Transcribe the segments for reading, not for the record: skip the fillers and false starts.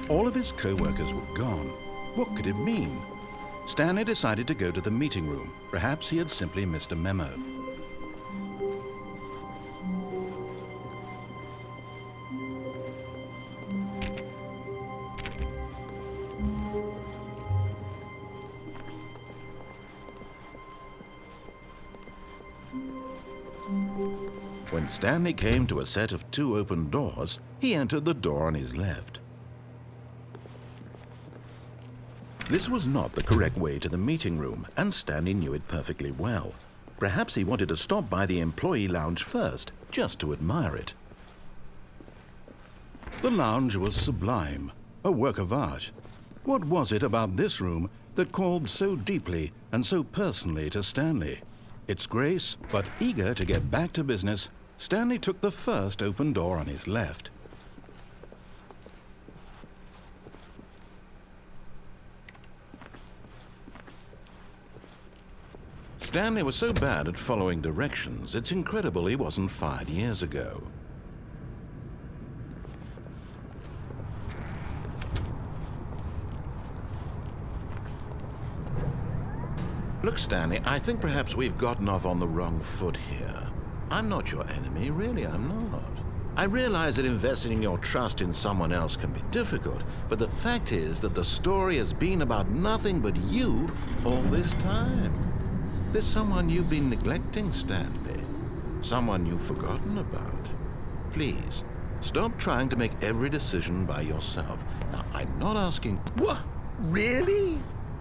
All of his co-workers were gone. What could it mean? Stanley decided to go to the meeting room. Perhaps he had simply missed a memo. When Stanley came to a set of 2 open doors, he entered the door on his left. This was not the correct way to the meeting room, and Stanley knew it perfectly well. Perhaps he wanted to stop by the employee lounge first, just to admire it. The lounge was sublime, a work of art. What was it about this room that called so deeply and so personally to Stanley? Its grace, but eager to get back to business, Stanley took the first open door on his left. Stanley was so bad at following directions, it's incredible he wasn't fired years ago. Look, Stanley, I think perhaps we've gotten off on the wrong foot here. I'm not your enemy, really, I'm not. I realize that investing your trust in someone else can be difficult, but the fact is that the story has been about nothing but you all this time. There's someone you've been neglecting, Stanley. Someone you've forgotten about. Please, stop trying to make every decision by yourself. Now, I'm not asking... What? Really?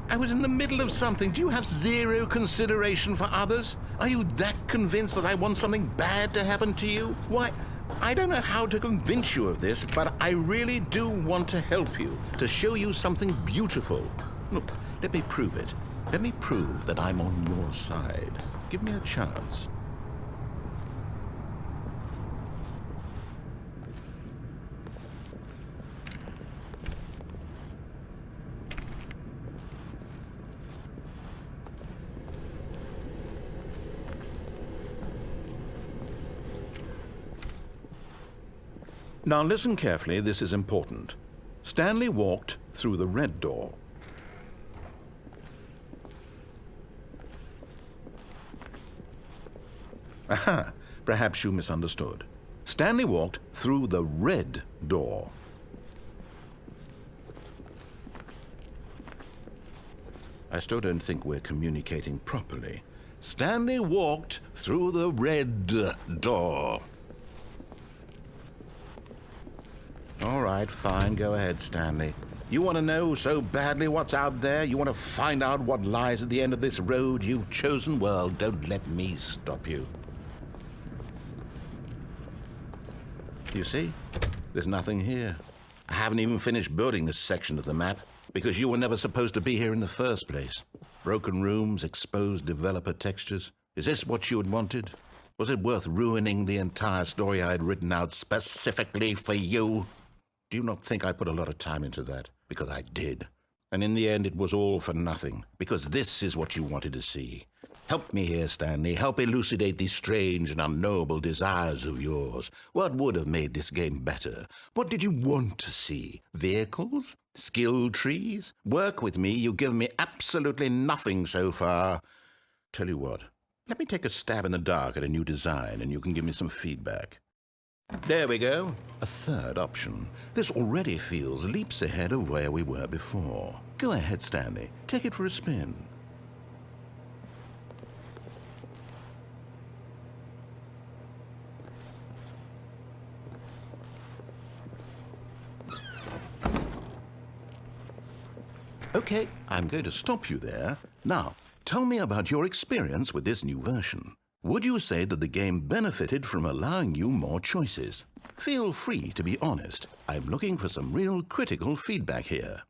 I was in the middle of something. Do you have zero consideration for others? Are you that convinced that I want something bad to happen to you? Why, I don't know how to convince you of this, but I really do want to help you, to show you something beautiful. Look, let me prove it. Let me prove that I'm on your side. Give me a chance. Now listen carefully, this is important. Stanley walked through the red door. Aha, perhaps you misunderstood. Stanley walked through the red door. I still don't think we're communicating properly. Stanley walked through the red door. All right, fine, go ahead, Stanley. You want to know so badly what's out there? You want to find out what lies at the end of this road you've chosen? Well, don't let me stop you. You see? There's nothing here. I haven't even finished building this section of the map because you were never supposed to be here in the first place. Broken rooms, exposed developer textures. Is this what you had wanted? Was it worth ruining the entire story I had written out specifically for you? Do you not think I put a lot of time into that? Because I did. And in the end, it was all for nothing. Because this is what you wanted to see. Help me here, Stanley. Help elucidate these strange and unknowable desires of yours. What would have made this game better? What did you want to see? Vehicles? Skill trees? Work with me. You've given me absolutely nothing so far. Tell you what. Let me take a stab in the dark at a new design, and you can give me some feedback. There we go. A third option. This already feels leaps ahead of where we were before. Go ahead, Stanley. Take it for a spin. Okay, I'm going to stop you there. Now, tell me about your experience with this new version. Would you say that the game benefited from allowing you more choices? Feel free to be honest. I'm looking for some real critical feedback here.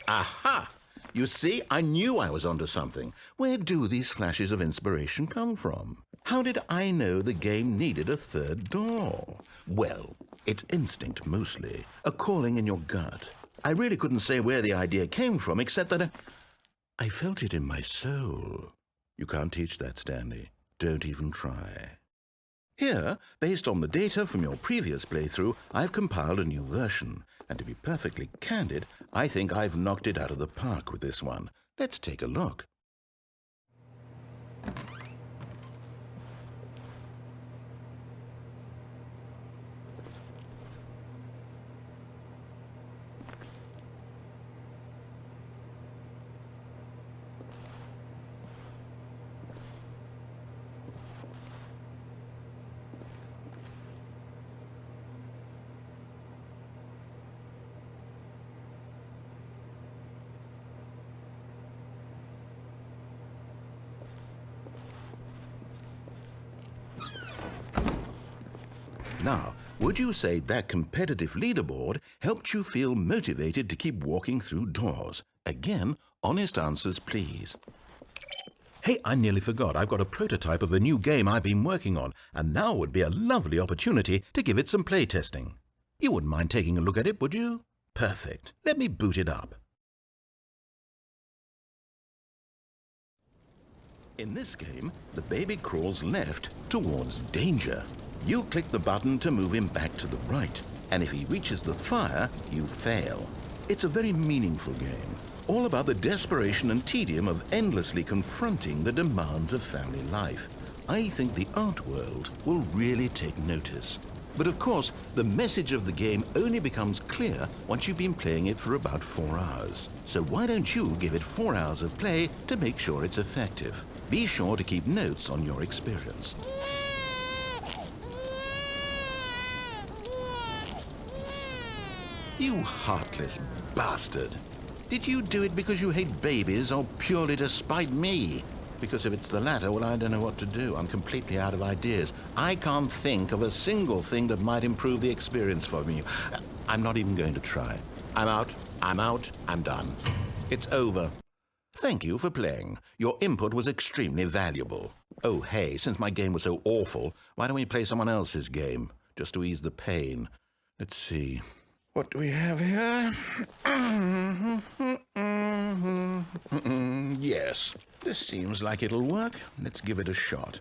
Aha! You see, I knew I was onto something. Where do these flashes of inspiration come from? How did I know the game needed a third door? Well, it's instinct mostly, a calling in your gut. I really couldn't say where the idea came from, except that I felt it in my soul. You can't teach that, Stanley. Don't even try. Here, based on the data from your previous playthrough, I've compiled a new version. And to be perfectly candid, I think I've knocked it out of the park with this one. Let's take a look. Now, would you say that competitive leaderboard helped you feel motivated to keep walking through doors? Again, honest answers, please. Hey, I nearly forgot. I've got a prototype of a new game I've been working on, and now would be a lovely opportunity to give it some playtesting. You wouldn't mind taking a look at it, would you? Perfect. Let me boot it up. In this game, the baby crawls left towards danger. You click the button to move him back to the right, and if he reaches the fire, you fail. It's a very meaningful game, all about the desperation and tedium of endlessly confronting the demands of family life. I think the art world will really take notice. But of course, the message of the game only becomes clear once you've been playing it for about 4 hours. So why don't you give it 4 hours of play to make sure it's effective? Be sure to keep notes on your experience. You heartless bastard. Did you do it because you hate babies or purely to spite me? Because if it's the latter, well, I don't know what to do. I'm completely out of ideas. I can't think of a single thing that might improve the experience for me. I'm not even going to try. I'm out, I'm done. It's over. Thank you for playing. Your input was extremely valuable. Oh, hey, since my game was so awful, why don't we play someone else's game, just to ease the pain? Let's see. What do we have here? Yes, this seems like it'll work. Let's give it a shot.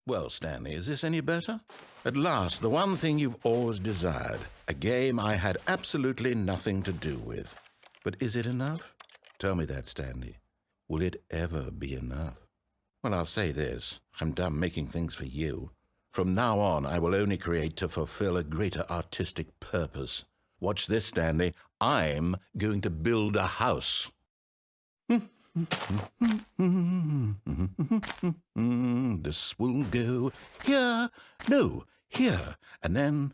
Well, Stanley, is this any better? At last, the one thing you've always desired. A game I had absolutely nothing to do with. But is it enough? Tell me that, Stanley. Will it ever be enough? Well, I'll say this. I'm done making things for you. From now on, I will only create to fulfill a greater artistic purpose. Watch this, Stanley. I'm going to build a house. This will go here. No, here. And then...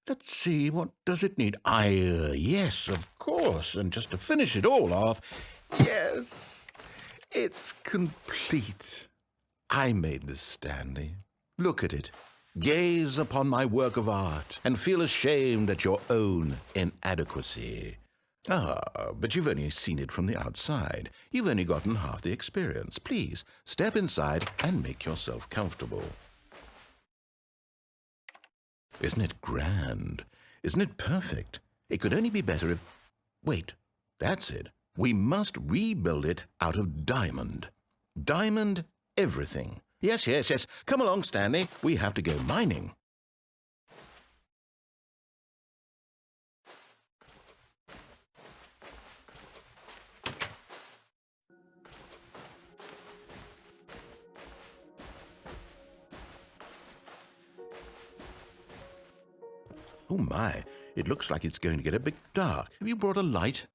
Let's see, what does it need? Yes, of course. And just to finish it all off, yes, it's complete. I made this, Stanley. Look at it. Gaze upon my work of art and feel ashamed at your own inadequacy. But you've only seen it from the outside. You've only gotten half the experience. Please, step inside and make yourself comfortable. Isn't it grand? Isn't it perfect? It could only be better if... Wait, that's it. We must rebuild it out of diamond. Diamond everything. Yes. Come along, Stanley. We have to go mining. Oh my, it looks like it's going to get a bit dark. Have you brought a light?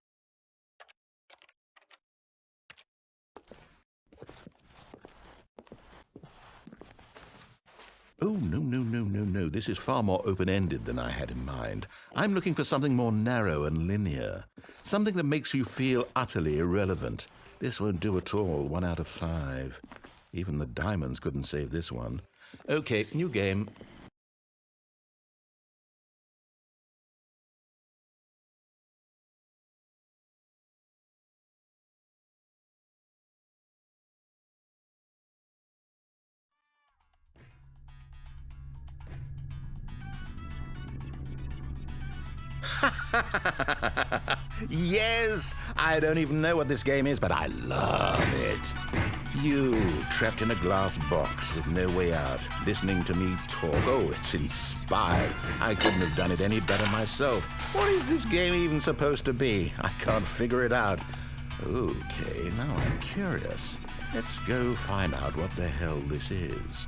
Oh, no. This is far more open-ended than I had in mind. I'm looking for something more narrow and linear. Something that makes you feel utterly irrelevant. This won't do at all. 1 out of 5. Even the diamonds couldn't save this one. Okay, new game. Yes! I don't even know what this game is, but I love it. You, trapped in a glass box with no way out, listening to me talk. Oh, it's inspired. I couldn't have done it any better myself. What is this game even supposed to be? I can't figure it out. Okay, now I'm curious. Let's go find out what the hell this is.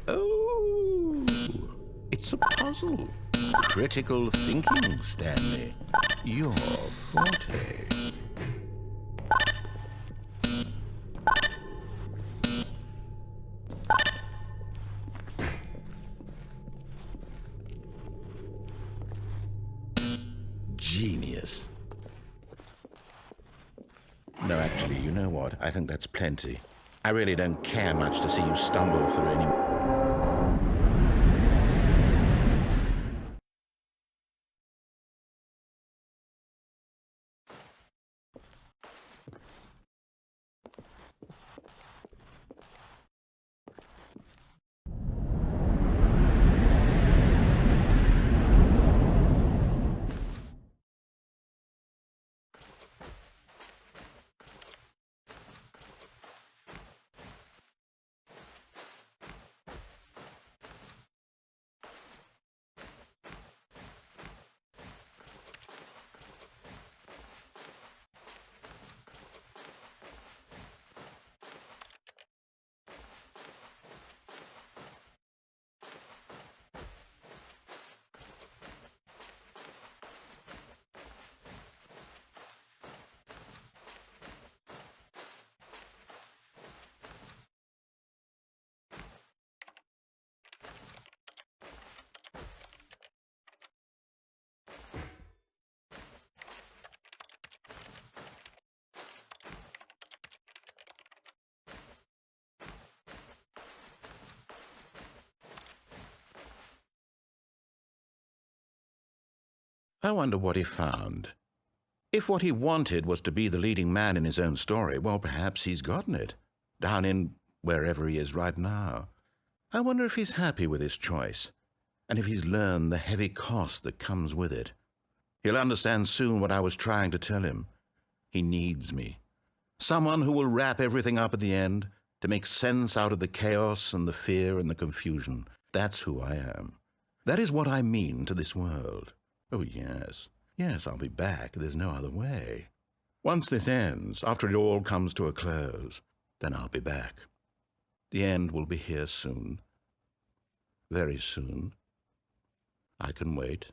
Oh, it's a puzzle. Critical thinking, Stanley. Your forte. Genius. No, actually, you know what? I think that's plenty. I really don't care much to see you stumble through any... I wonder what he found. If what he wanted was to be the leading man in his own story, well, perhaps he's gotten it, down in wherever he is right now. I wonder if he's happy with his choice, and if he's learned the heavy cost that comes with it. He'll understand soon what I was trying to tell him. He needs me. Someone who will wrap everything up at the end, to make sense out of the chaos and the fear and the confusion. That's who I am. That is what I mean to this world. Oh, yes. Yes, I'll be back. There's no other way. Once this ends, after it all comes to a close, then I'll be back. The end will be here soon. Very soon. I can wait.